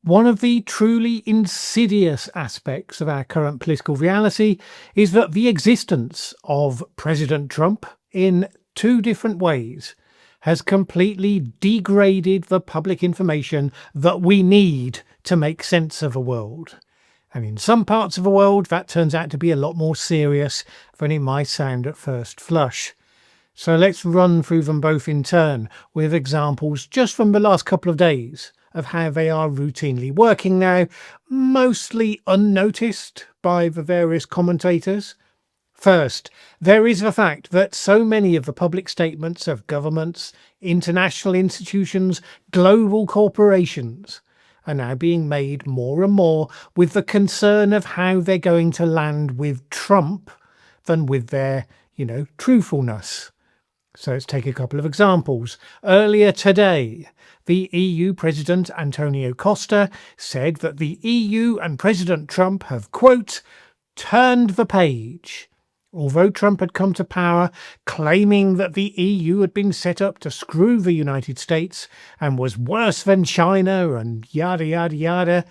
One of the truly insidious aspects of our current political reality is that the existence of President Trump in two different ways has completely degraded the public information that we need to make sense of the world. And in some parts of the world, that turns out to be a lot more serious than it might sound at first flush. So let's run through them both in turn with examples just from the last couple of days of how they are routinely working now, mostly unnoticed by the various commentators. First, there is the fact that so many of the public statements of governments, international institutions, global corporations are now being made more and more with the concern of how they're going to land with Trump than with their, truthfulness. So let's take a couple of examples. Earlier today, the EU President Antonio Costa said that the EU and President Trump have, quote, turned the page. Although Trump had come to power claiming that the EU had been set up to screw the United States and was worse than China and yada yada yada,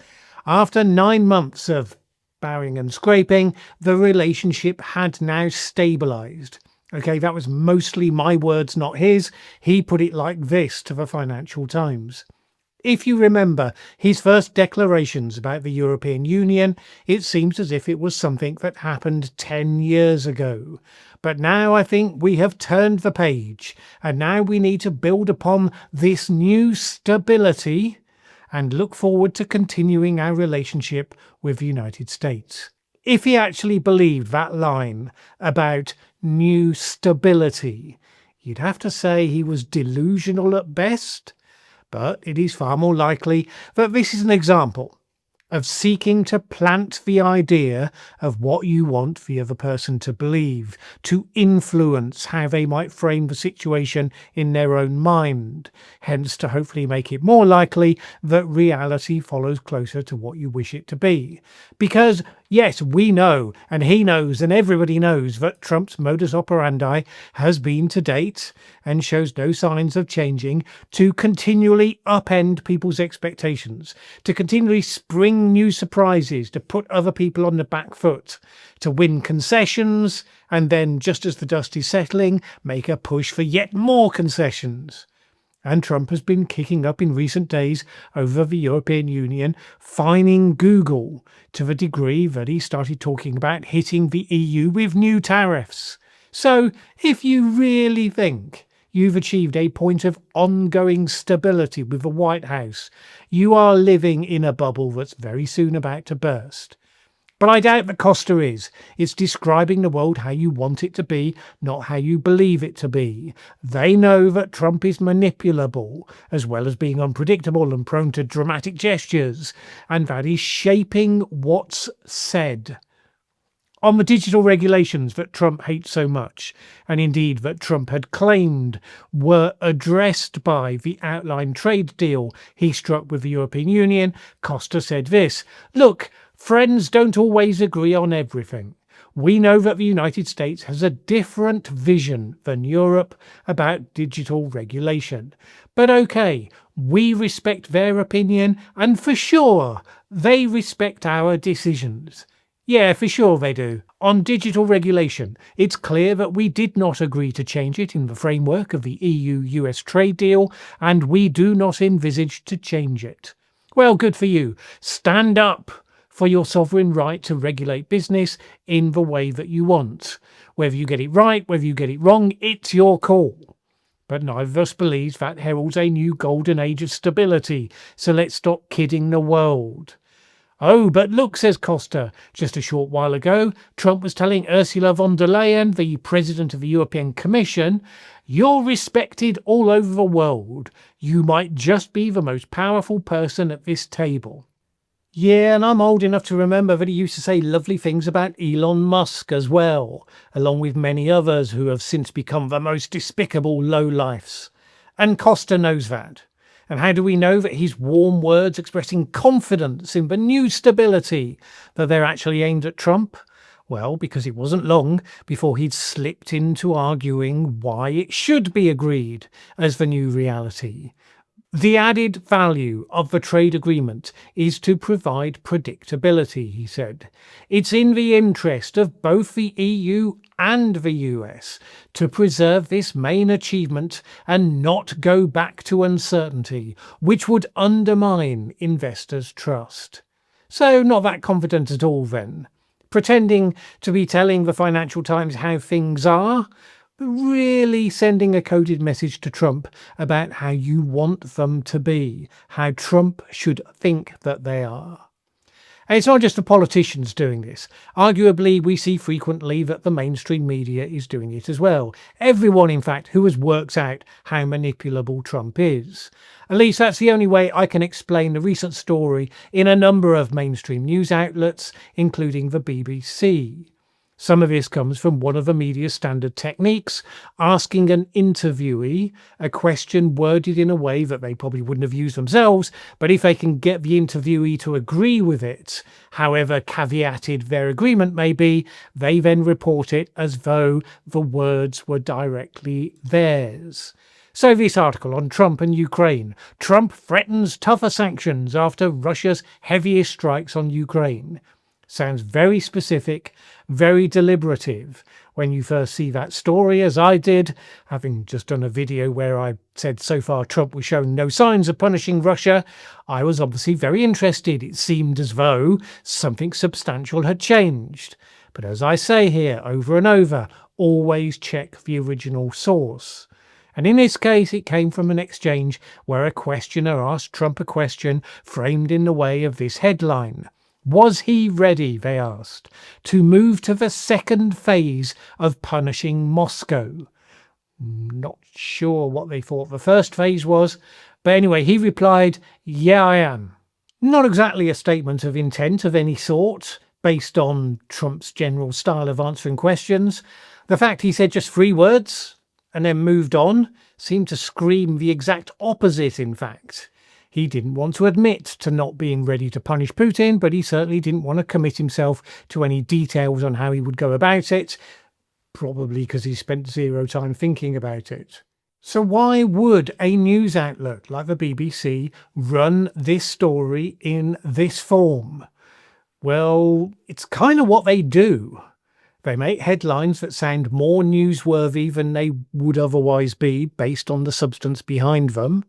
after 9 months of bowing and scraping, the relationship had now stabilised. Okay, that was mostly my words, not his. He put it like this to the Financial Times. If you remember his first declarations about the European Union, it seems as if it was something that happened 10 years ago. But now I think we have turned the page, and now we need to build upon this new stability and look forward to continuing our relationship with the United States. If he actually believed that line about new stability, you'd have to say he was delusional at best, but it is far more likely that this is an example of seeking to plant the idea of what you want the other person to believe, to influence how they might frame the situation in their own mind, hence to hopefully make it more likely that reality follows closer to what you wish it to be. Because, yes, we know, and he knows, and everybody knows that Trump's modus operandi has been to date, and shows no signs of changing, to continually upend people's expectations, to continually spring new surprises, to put other people on the back foot, to win concessions, and then, just as the dust is settling, make a push for yet more concessions. And Trump has been kicking up in recent days over the European Union, fining Google to the degree that he started talking about hitting the EU with new tariffs. So, if you really think you've achieved a point of ongoing stability with the White House, you are living in a bubble that's very soon about to burst. But I doubt that Costa is. It's describing the world how you want it to be, not how you believe it to be. They know that Trump is manipulable, as well as being unpredictable and prone to dramatic gestures, and that is shaping what's said. On the digital regulations that Trump hates so much, and indeed that Trump had claimed were addressed by the outline trade deal he struck with the European Union, Costa said this: "Look, friends don't always agree on everything. We know that the United States has a different vision than Europe about digital regulation. But okay, we respect their opinion, and for sure, they respect our decisions." Yeah, for sure they do. On digital regulation, it's clear that we did not agree to change it in the framework of the EU-US trade deal, and we do not envisage to change it. Well, good for you. Stand up for your sovereign right to regulate business in the way that you want. Whether you get it right, whether you get it wrong, it's your call. But neither of us believes that heralds a new golden age of stability, so let's stop kidding the world. Oh, but look, says Costa, just a short while ago, Trump was telling Ursula von der Leyen, the president of the European Commission, "You're respected all over the world. You might just be the most powerful person at this table." Yeah, and I'm old enough to remember that he used to say lovely things about Elon Musk as well, along with many others who have since become the most despicable lowlifes. And Costa knows that. And how do we know that his warm words expressing confidence in the new stability that they're actually aimed at Trump? Well, because it wasn't long before he'd slipped into arguing why it should be agreed as the new reality. The added value of the trade agreement is to provide predictability, he said. It's in the interest of both the EU and the US to preserve this main achievement and not go back to uncertainty, which would undermine investors' trust. So not that confident at all then. Pretending to be telling the Financial Times how things are, really sending a coded message to Trump about how you want them to be, how Trump should think that they are. And it's not just the politicians doing this. Arguably, we see frequently that the mainstream media is doing it as well. Everyone, in fact, who has worked out how manipulable Trump is. At least that's the only way I can explain the recent story in a number of mainstream news outlets, including the BBC. Some of this comes from one of the media's standard techniques, asking an interviewee a question worded in a way that they probably wouldn't have used themselves, but if they can get the interviewee to agree with it, however caveated their agreement may be, they then report it as though the words were directly theirs. So this article on Trump and Ukraine. Trump threatens tougher sanctions after Russia's heaviest strikes on Ukraine. Sounds very specific, very deliberative. When you first see that story, as I did, having just done a video where I said so far Trump was showing no signs of punishing Russia, I was obviously very interested. It seemed as though something substantial had changed. But as I say here over and over, always check the original source. And in this case, it came from an exchange where a questioner asked Trump a question framed in the way of this headline. Was he ready, they asked, to move to the second phase of punishing Moscow? Not sure what they thought the first phase was, but anyway, he replied, yeah, I am. Not exactly a statement of intent of any sort, based on Trump's general style of answering questions. The fact he said just 3 words and then moved on seemed to scream the exact opposite, in fact. He didn't want to admit to not being ready to punish Putin, but he certainly didn't want to commit himself to any details on how he would go about it, probably because he spent 0 time thinking about it. So why would a news outlet like the BBC run this story in this form? Well, it's kind of what they do. They make headlines that sound more newsworthy than they would otherwise be based on the substance behind them.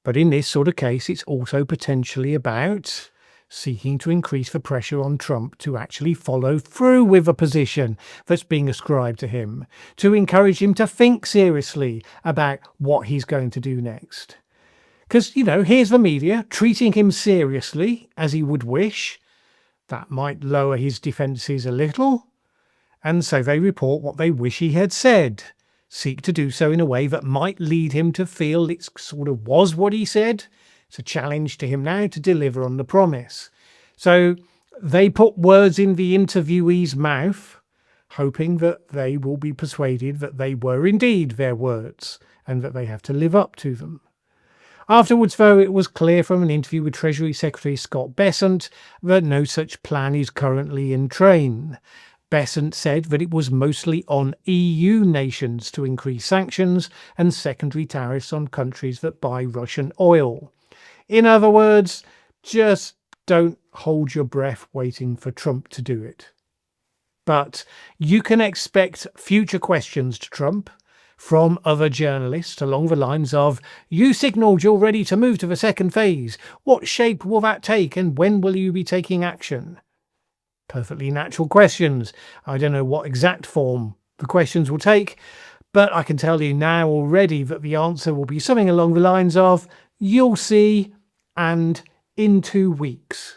But in this sort of case, it's also potentially about seeking to increase the pressure on Trump to actually follow through with a position that's being ascribed to him, to encourage him to think seriously about what he's going to do next. Because, here's the media treating him seriously as he would wish. That might lower his defences a little. And so they report what they wish he had said. Seek to do so in a way that might lead him to feel it sort of was what he said. It's a challenge to him now to deliver on the promise. So they put words in the interviewee's mouth, hoping that they will be persuaded that they were indeed their words and that they have to live up to them. Afterwards, though, it was clear from an interview with Treasury Secretary Scott Bessent that no such plan is currently in train. Bessent said that it was mostly on EU nations to increase sanctions and secondary tariffs on countries that buy Russian oil. In other words, just don't hold your breath waiting for Trump to do it. But you can expect future questions to Trump from other journalists along the lines of, you signalled you're ready to move to the second phase. What shape will that take and when will you be taking action? Perfectly natural questions. I don't know what exact form the questions will take, but I can tell you now already that the answer will be something along the lines of, you'll see, and in 2 weeks.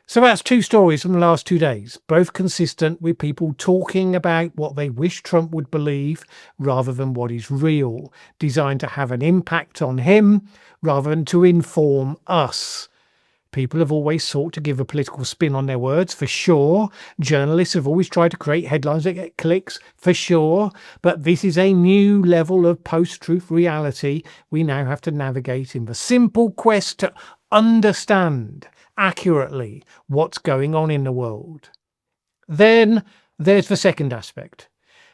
So that's 2 stories from the last 2 days, both consistent with people talking about what they wish Trump would believe rather than what is real, designed to have an impact on him rather than to inform us. People have always sought to give a political spin on their words, for sure. Journalists have always tried to create headlines that get clicks, for sure. But this is a new level of post-truth reality we now have to navigate in the simple quest to understand accurately what's going on in the world. Then there's the second aspect.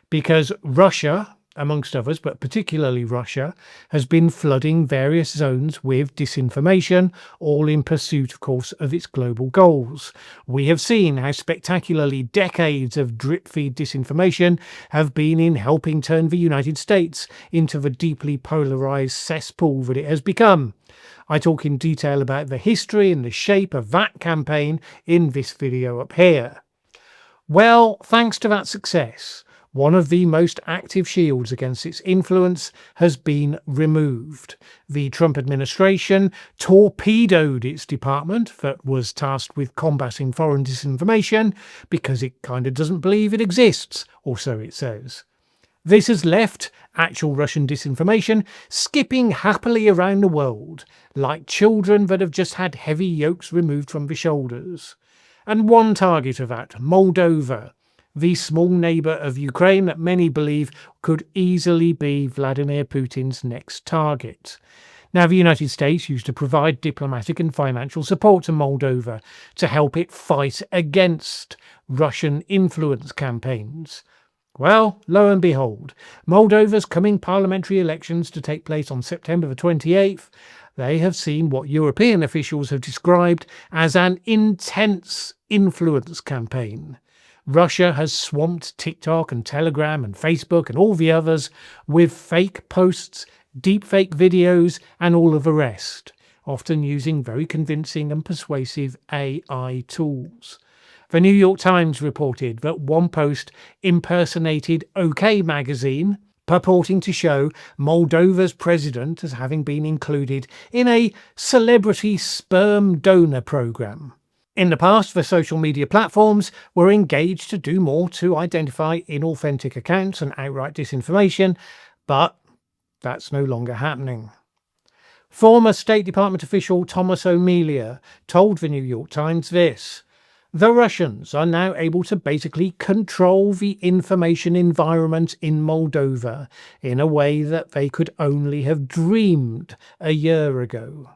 Because Russia, amongst others, but particularly Russia, has been flooding various zones with disinformation, all in pursuit, of course, of its global goals. We have seen how spectacularly decades of drip-feed disinformation have been in helping turn the United States into the deeply polarised cesspool that it has become. I talk in detail about the history and the shape of that campaign in this video up here. Well, thanks to that success, one of the most active shields against its influence has been removed. The Trump administration torpedoed its department that was tasked with combating foreign disinformation because it kind of doesn't believe it exists, or so it says. This has left actual Russian disinformation skipping happily around the world, like children that have just had heavy yokes removed from their shoulders. And one target of that, Moldova, the small neighbour of Ukraine that many believe could easily be Vladimir Putin's next target. Now, the United States used to provide diplomatic and financial support to Moldova to help it fight against Russian influence campaigns. Well, lo and behold, Moldova's coming parliamentary elections to take place on September the 28th, they have seen what European officials have described as an intense influence campaign. Russia has swamped TikTok and Telegram and Facebook and all the others with fake posts, deepfake videos and all of the rest, often using very convincing and persuasive AI tools. The New York Times reported that one post impersonated OK magazine, purporting to show Moldova's president as having been included in a celebrity sperm donor program. In the past, the social media platforms were engaged to do more to identify inauthentic accounts and outright disinformation, but that's no longer happening. Former State Department official Thomas O'Melia told the New York Times this: "The Russians are now able to basically control the information environment in Moldova in a way that they could only have dreamed a year ago."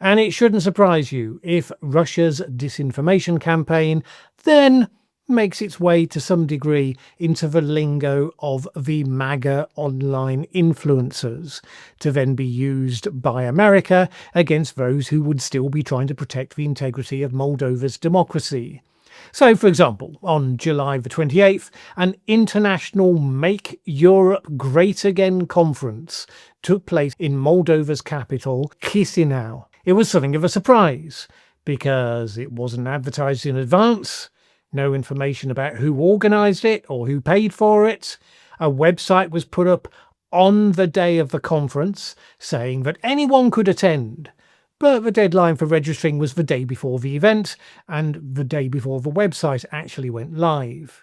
And it shouldn't surprise you if Russia's disinformation campaign then makes its way to some degree into the lingo of the MAGA online influencers, to then be used by America against those who would still be trying to protect the integrity of Moldova's democracy. So, for example, on July the 28th, an international Make Europe Great Again conference took place in Moldova's capital, Chisinau. It was something of a surprise, because it wasn't advertised in advance, no information about who organised it or who paid for it. A website was put up on the day of the conference saying that anyone could attend, but the deadline for registering was the day before the event and the day before the website actually went live.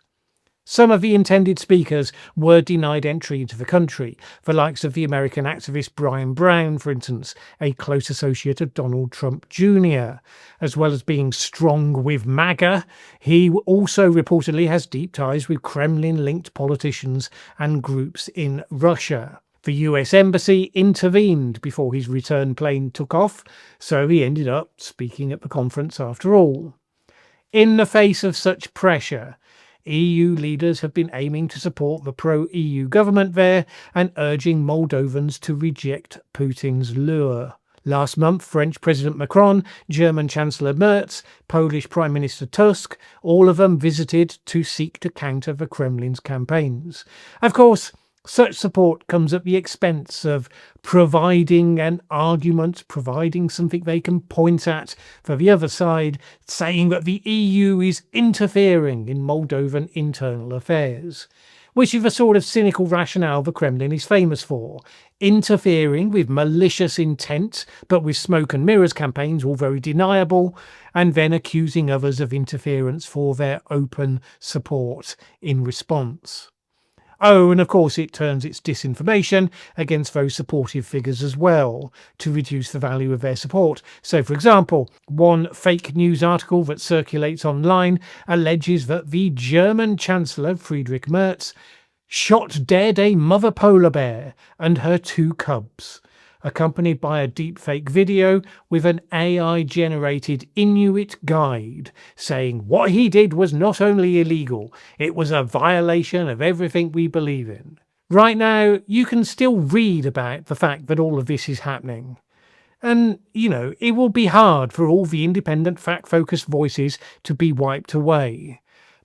Some of the intended speakers were denied entry into the country, the likes of the American activist Brian Brown, for instance, a close associate of Donald Trump Jr. As well as being strong with MAGA, he also reportedly has deep ties with Kremlin-linked politicians and groups in Russia. The US Embassy intervened before his return plane took off, so he ended up speaking at the conference after all. In the face of such pressure, EU leaders have been aiming to support the pro-EU government there and urging Moldovans to reject Putin's lure. Last month, French President Macron, German Chancellor Merz, Polish Prime Minister Tusk, all of them visited to seek to counter the Kremlin's campaigns. Of course, such support comes at the expense of providing an argument, providing something they can point at for the other side, saying that the EU is interfering in Moldovan internal affairs, which is the sort of cynical rationale the Kremlin is famous for. Interfering with malicious intent, but with smoke and mirrors campaigns, all very deniable, and then accusing others of interference for their open support in response. Oh, and of course it turns its disinformation against those supportive figures as well, to reduce the value of their support. So, for example, one fake news article that circulates online alleges that the German Chancellor, Friedrich Merz, shot dead a mother polar bear and her 2 cubs, accompanied by a deepfake video with an AI-generated Inuit guide saying what he did was not only illegal, it was a violation of everything we believe in. Right now, you can still read about the fact that all of this is happening. And, it will be hard for all the independent, fact-focused voices to be wiped away.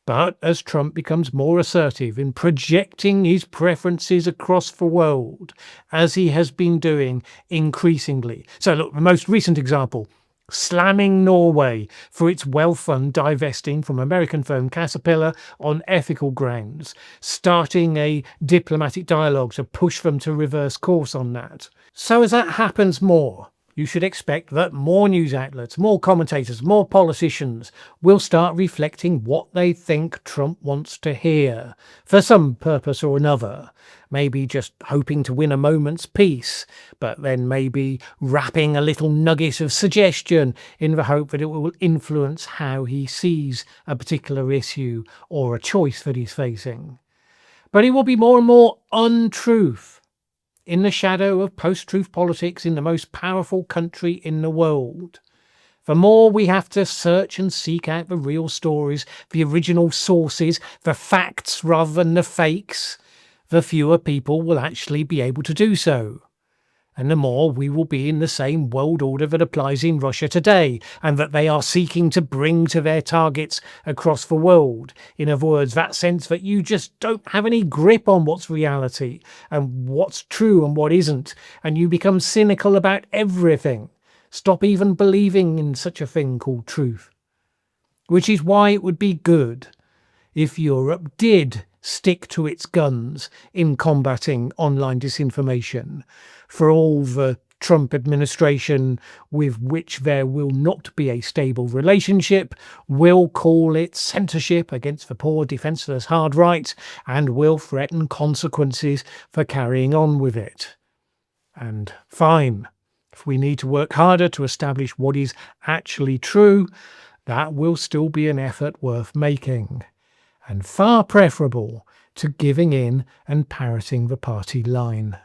But as Trump becomes more assertive in projecting his preferences across the world, as he has been doing increasingly. So look, the most recent example, slamming Norway for its wealth fund divesting from American firm Caterpillar on ethical grounds, starting a diplomatic dialogue to push them to reverse course on that. So as that happens more, you should expect that more news outlets, more commentators, more politicians will start reflecting what they think Trump wants to hear, for some purpose or another. Maybe just hoping to win a moment's peace, but then maybe wrapping a little nugget of suggestion in the hope that it will influence how he sees a particular issue or a choice that he's facing. But it will be more and more untruth in the shadow of post-truth politics in the most powerful country in the world. The more we have to search and seek out the real stories, the original sources, the facts rather than the fakes, the fewer people will actually be able to do so. And the more we will be in the same world order that applies in Russia today, and that they are seeking to bring to their targets across the world. In other words, that sense that you just don't have any grip on what's reality and what's true and what isn't, and you become cynical about everything. Stop even believing in such a thing called truth. Which is why it would be good if Europe did stick to its guns in combating online disinformation. For all the Trump administration, with which there will not be a stable relationship, will call it censorship against the poor, defenceless, hard right, and will threaten consequences for carrying on with it. And fine, if we need to work harder to establish what is actually true, that will still be an effort worth making, and far preferable to giving in and parroting the party line.